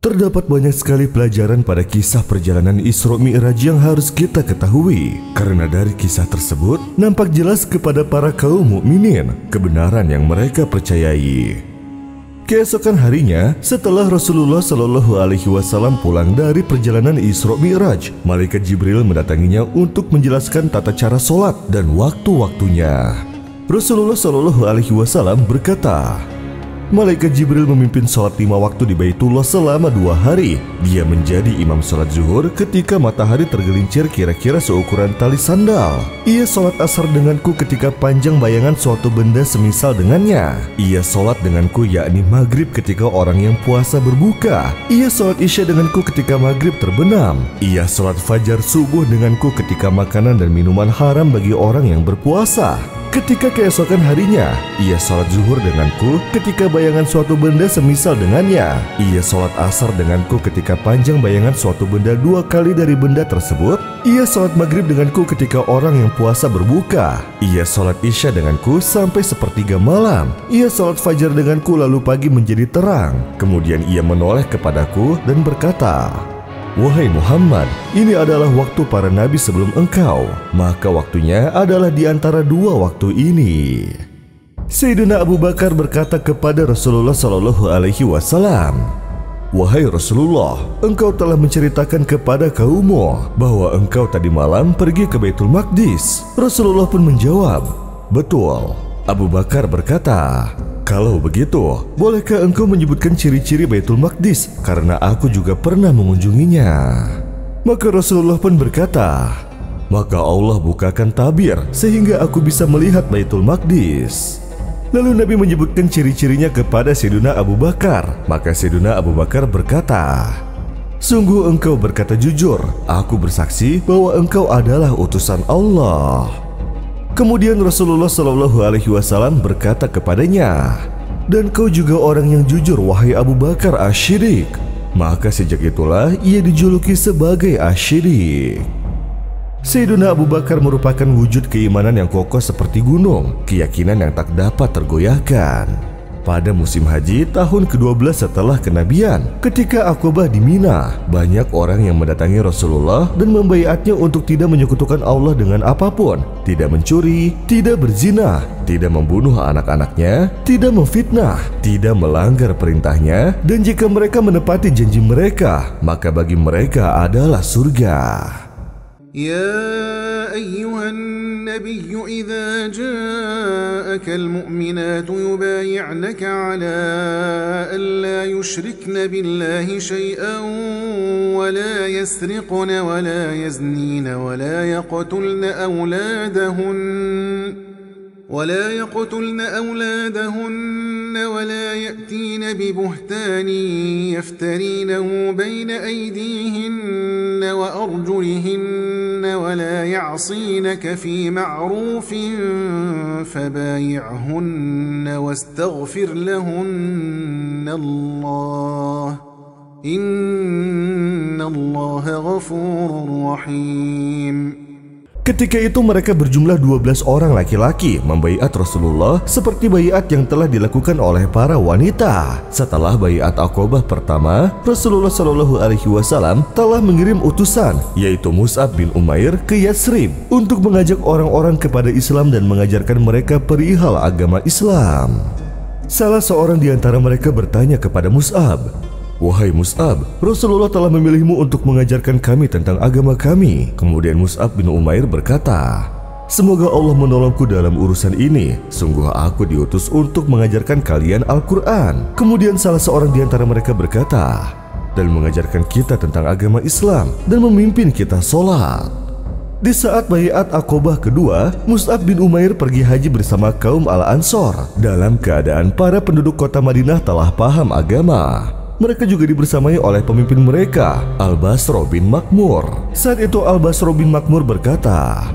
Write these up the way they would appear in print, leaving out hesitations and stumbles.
Terdapat banyak sekali pelajaran pada kisah perjalanan Isra Mi'raj yang harus kita ketahui. Karena dari kisah tersebut nampak jelas kepada para kaum mukminin kebenaran yang mereka percayai. Keesokan harinya, setelah Rasulullah Shallallahu Alaihi Wasallam pulang dari perjalanan Isra Mi'raj, malaikat Jibril mendatanginya untuk menjelaskan tata cara sholat dan waktu-waktunya. Rasulullah Shallallahu Alaihi Wasallam berkata, malaikat Jibril memimpin sholat 5 waktu di Baitullah selama 2 hari. Dia menjadi imam sholat zuhur ketika matahari tergelincir kira-kira seukuran tali sandal. Ia sholat asar denganku ketika panjang bayangan suatu benda semisal dengannya. Ia sholat denganku yakni maghrib ketika orang yang puasa berbuka. Ia sholat isya denganku ketika maghrib terbenam. Ia sholat fajar subuh denganku ketika makanan dan minuman haram bagi orang yang berpuasa. Ketika keesokan harinya, ia sholat zuhur denganku ketika bayangan suatu benda semisal dengannya. Ia sholat asar denganku ketika panjang bayangan suatu benda 2 kali dari benda tersebut. Ia sholat maghrib denganku ketika orang yang puasa berbuka. Ia sholat isya denganku sampai sepertiga malam. Ia sholat fajar denganku lalu pagi menjadi terang. Kemudian ia menoleh kepadaku dan berkata, wahai Muhammad, ini adalah waktu para nabi sebelum engkau, maka waktunya adalah di antara 2 waktu ini. Sayyidina Abu Bakar berkata kepada Rasulullah Shallallahu Alaihi Wasallam, wahai Rasulullah, engkau telah menceritakan kepada kaummu bahwa engkau tadi malam pergi ke Baitul Maqdis. Rasulullah pun menjawab, betul. Abu Bakar berkata, kalau begitu, bolehkah engkau menyebutkan ciri-ciri Baitul Maqdis? Karena aku juga pernah mengunjunginya. Maka Rasulullah pun berkata, maka Allah bukakan tabir sehingga aku bisa melihat Baitul Maqdis. Lalu Nabi menyebutkan ciri-cirinya kepada Sayyidina Abu Bakar. Maka Sayyidina Abu Bakar berkata, sungguh engkau berkata jujur, aku bersaksi bahwa engkau adalah utusan Allah. Kemudian Rasulullah Shallallahu Alaihi Wasallam berkata kepadanya, dan kau juga orang yang jujur wahai Abu Bakar Asy-Syiddiq. Maka sejak itulah ia dijuluki sebagai Asy-Syiddiq. Sayyidina Abu Bakar merupakan wujud keimanan yang kokoh seperti gunung, keyakinan yang tak dapat tergoyahkan. Pada musim haji tahun ke-12 setelah kenabian, ketika Aqabah di Mina, banyak orang yang mendatangi Rasulullah dan membaiatnya untuk tidak menyekutukan Allah dengan apapun, tidak mencuri, tidak berzina, tidak membunuh anak-anaknya, tidak memfitnah, tidak melanggar perintahnya, dan jika mereka menepati janji mereka, maka bagi mereka adalah surga. يا أيها النبي إذا جاءك المؤمنات يبايعنك على ألا يشركن بالله شيئا ولا يسرقن ولا يزنين ولا يقتلن أولادهن ولا يأتين ببهتان يفترينه بين أيديهن وأرجلهن ولا يعصينك في معروف فبايعهن واستغفر لهن الله إن الله غفور رحيم. Ketika itu mereka berjumlah 12 orang laki-laki membaiat Rasulullah seperti baiat yang telah dilakukan oleh para wanita. Setelah baiat Aqabah pertama, Rasulullah Shallallahu Alaihi Wasallam telah mengirim utusan, yaitu Mus'ab bin Umair ke Yatsrib untuk mengajak orang-orang kepada Islam dan mengajarkan mereka perihal agama Islam. Salah seorang di antara mereka bertanya kepada Mus'ab, wahai Mus'ab, Rasulullah telah memilihmu untuk mengajarkan kami tentang agama kami. Kemudian Mus'ab bin Umair berkata, semoga Allah menolongku dalam urusan ini. Sungguh aku diutus untuk mengajarkan kalian Al-Quran. Kemudian salah seorang di antara mereka berkata, dan mengajarkan kita tentang agama Islam dan memimpin kita sholat. Di saat baiat Aqabah kedua, Mus'ab bin Umair pergi haji bersama kaum Al-Ansor. Dalam keadaan para penduduk kota Madinah telah paham agama. Mereka juga dibersamai oleh pemimpin mereka, Al-Basra bin Makmur. Saat itu Al-Basra bin Makmur berkata,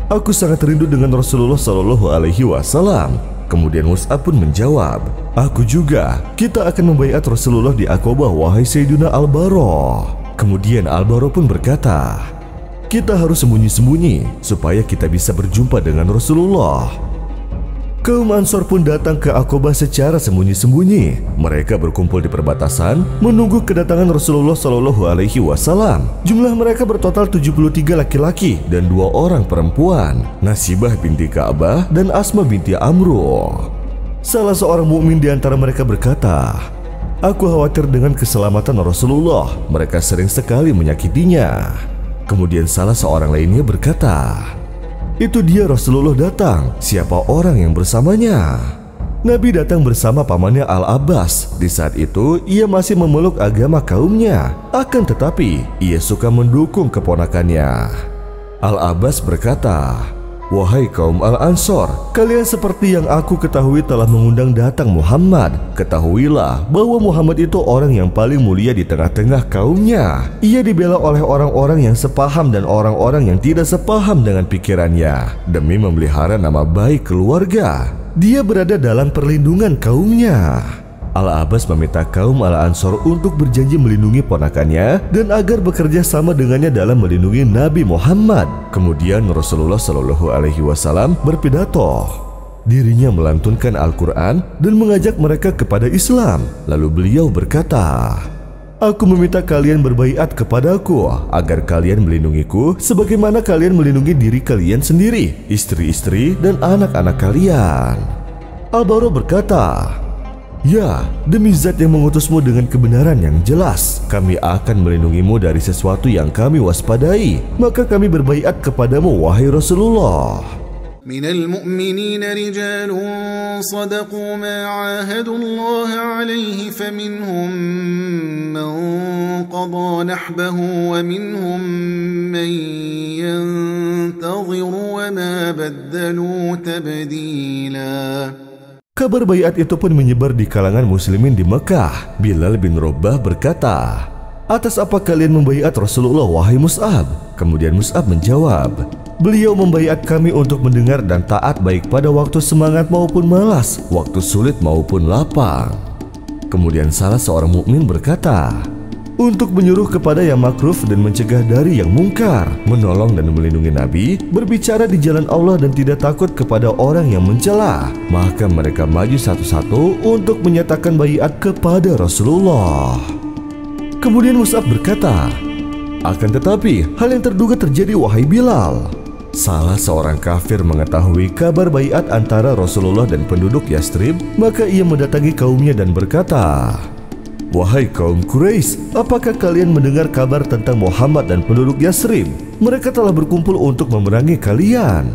aku sangat rindu dengan Rasulullah Shallallahu Alaihi Wasallam. Kemudian Mus'ab pun menjawab, aku juga. Kita akan membaiat Rasulullah di Aqabah wahai Sayyidina Al-Bara. Kemudian Al-Bara pun berkata, kita harus sembunyi-sembunyi supaya kita bisa berjumpa dengan Rasulullah. Kaum Ansor pun datang ke Aqabah secara sembunyi-sembunyi. Mereka berkumpul di perbatasan menunggu kedatangan Rasulullah SAW. Jumlah mereka bertotal 73 laki-laki dan 2 orang perempuan, Nasibah binti Ka'bah dan Asma binti Amru. Salah seorang mukmin di antara mereka berkata, "Aku khawatir dengan keselamatan Rasulullah. Mereka sering sekali menyakitinya." Kemudian salah seorang lainnya berkata, "Itu dia Rasulullah datang. Siapa orang yang bersamanya?" Nabi datang bersama pamannya Al-Abbas. Di saat itu ia masih memeluk agama kaumnya. Akan tetapi ia suka mendukung keponakannya. Al-Abbas berkata, "Wahai kaum Al-Ansor, kalian seperti yang aku ketahui telah mengundang datang Muhammad. Ketahuilah bahwa Muhammad itu orang yang paling mulia di tengah-tengah kaumnya. Ia dibela oleh orang-orang yang sepaham dan orang-orang yang tidak sepaham dengan pikirannya demi memelihara nama baik keluarga. Dia berada dalam perlindungan kaumnya." Al-Abbas meminta kaum Al-Ansor untuk berjanji melindungi ponakannya dan agar bekerja sama dengannya dalam melindungi Nabi Muhammad. Kemudian Rasulullah SAW berpidato. Dirinya melantunkan Al-Quran dan mengajak mereka kepada Islam. Lalu beliau berkata, "Aku meminta kalian berbaiat kepadaku agar kalian melindungiku sebagaimana kalian melindungi diri kalian sendiri, istri-istri dan anak-anak kalian." Al-Bara berkata, "Ya, demi zat yang mengutusmu dengan kebenaran yang jelas, kami akan melindungimu dari sesuatu yang kami waspadai. Maka kami berbaiat kepadamu, wahai Rasulullah." من المؤمنين رجال صدقوا ما عاهدوا الله عليه فمنهم من قضى نحبه ومنهم من ينتظر وما بدلوا تبديلا. Kabar baiat itu pun menyebar di kalangan muslimin di Mekah. Bilal bin Rabah berkata, "Atas apa kalian membaiat Rasulullah, wahai Mus'ab?" Kemudian Mus'ab menjawab, "Beliau membaiat kami untuk mendengar dan taat baik pada waktu semangat maupun malas, waktu sulit maupun lapang." Kemudian salah seorang mukmin berkata, "Untuk menyuruh kepada yang makruf dan mencegah dari yang mungkar, menolong dan melindungi Nabi, berbicara di jalan Allah dan tidak takut kepada orang yang mencela." Maka mereka maju satu-satu untuk menyatakan baiat kepada Rasulullah. Kemudian Mus'ab berkata, "Akan tetapi hal yang terduga terjadi, wahai Bilal." Salah seorang kafir mengetahui kabar baiat antara Rasulullah dan penduduk Yastrib, maka ia mendatangi kaumnya dan berkata, "Wahai kaum Quraisy, apakah kalian mendengar kabar tentang Muhammad dan penduduk Yastrib? Mereka telah berkumpul untuk memerangi kalian."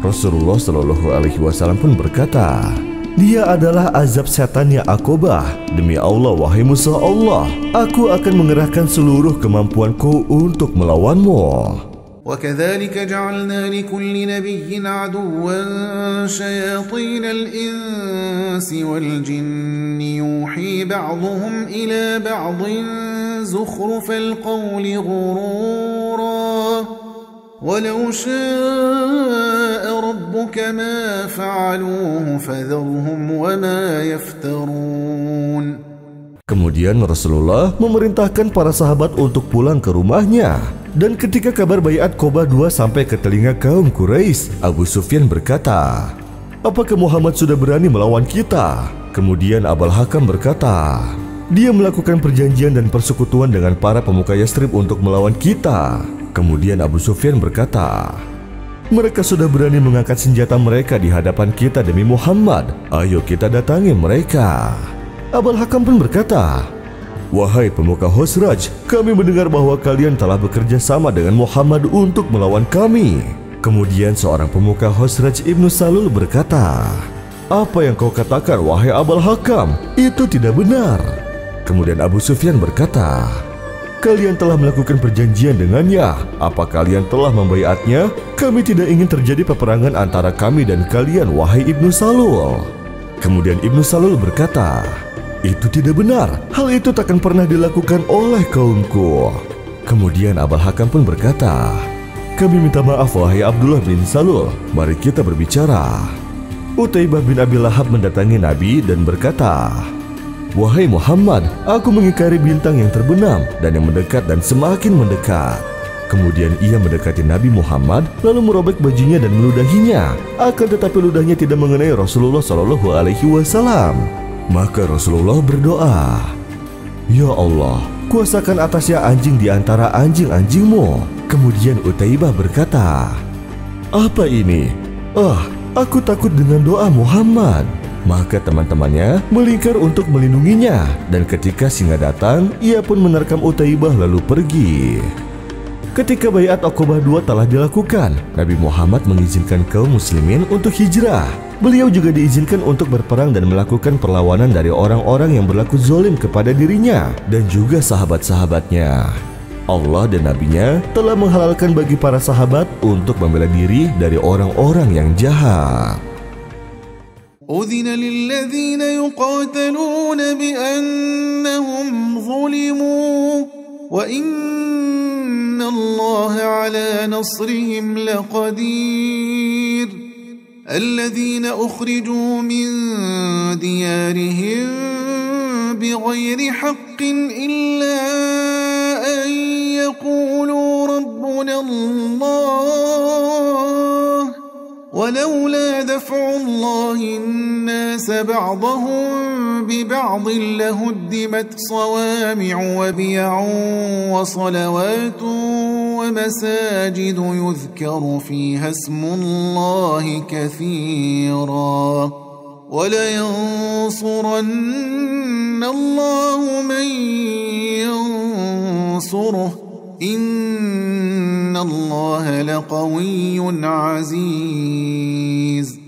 Rasulullah SAW pun berkata, "Dia adalah azab setannya Aqabah. Demi Allah, wahai Musa Allah, aku akan mengerahkan seluruh kemampuanku untuk melawanmu." وكذلك جعلنا لكل نبي عدوا شياطين الإنس والجن يوحي بعضهم إلى بعض زخرف القول غرورا ولو شاء ربك ما فعلوه فذرهم وما يفترون. Kemudian Rasulullah memerintahkan para sahabat untuk pulang ke rumahnya. Dan ketika kabar baiat Aqabah 2 sampai ke telinga kaum Quraisy, Abu Sufyan berkata, "Apakah Muhammad sudah berani melawan kita?" Kemudian Abul Hakam berkata, "Dia melakukan perjanjian dan persekutuan dengan para pemuka Yastrib untuk melawan kita." Kemudian Abu Sufyan berkata, "Mereka sudah berani mengangkat senjata mereka di hadapan kita demi Muhammad. Ayo kita datangi mereka." Abul Hakam pun berkata, "Wahai pemuka Khosraj, kami mendengar bahwa kalian telah bekerja sama dengan Muhammad untuk melawan kami." Kemudian seorang pemuka Khosraj Ibnu Salul berkata, "Apa yang kau katakan, wahai Abul Hakam? Itu tidak benar." Kemudian Abu Sufyan berkata, "Kalian telah melakukan perjanjian dengannya. Apa kalian telah membaiatnya? Kami tidak ingin terjadi peperangan antara kami dan kalian, wahai Ibnu Salul." Kemudian Ibnu Salul berkata, "Itu tidak benar. Hal itu takkan pernah dilakukan oleh kaumku." Kemudian Abul Hakam pun berkata, "Kami minta maaf, wahai Abdullah bin Salul. Mari kita berbicara." Utaibah bin Abi Lahab mendatangi Nabi dan berkata, "Wahai Muhammad, aku mengingkari bintang yang terbenam dan yang mendekat dan semakin mendekat." Kemudian ia mendekati Nabi Muhammad lalu merobek bajunya dan meludahinya. Akan tetapi ludahnya tidak mengenai Rasulullah Shallallahu Alaihi Wasallam. Maka Rasulullah berdoa, "Ya Allah, kuasakan atasnya anjing di antara anjing-anjingmu." Kemudian Utaibah berkata, "Apa ini? Aku takut dengan doa Muhammad." Maka teman-temannya melingkar untuk melindunginya, dan ketika singa datang, ia pun menerkam Utaibah lalu pergi. Ketika Baiat Aqobah II telah dilakukan, Nabi Muhammad mengizinkan kaum muslimin untuk hijrah. Beliau juga diizinkan untuk berperang dan melakukan perlawanan dari orang-orang yang berlaku zalim kepada dirinya dan juga sahabat-sahabatnya. Allah dan Nabi-Nya telah menghalalkan bagi para sahabat untuk membela diri dari orang-orang yang jahat. أذن للذين يقاتلون بأنهم ظلموا وإن الله على نصرهم لقدير الذين أخرجوا من ديارهم بغير حق إلا أن يقولوا ربنا الله ولولا دفع الله الناس بعضهم ببعض لهدمت صوامع وبيع وصلوات ومساجد يذكر فيها اسم الله كثيرا ولينصرن الله من ينصره إن الله لقوي عزيز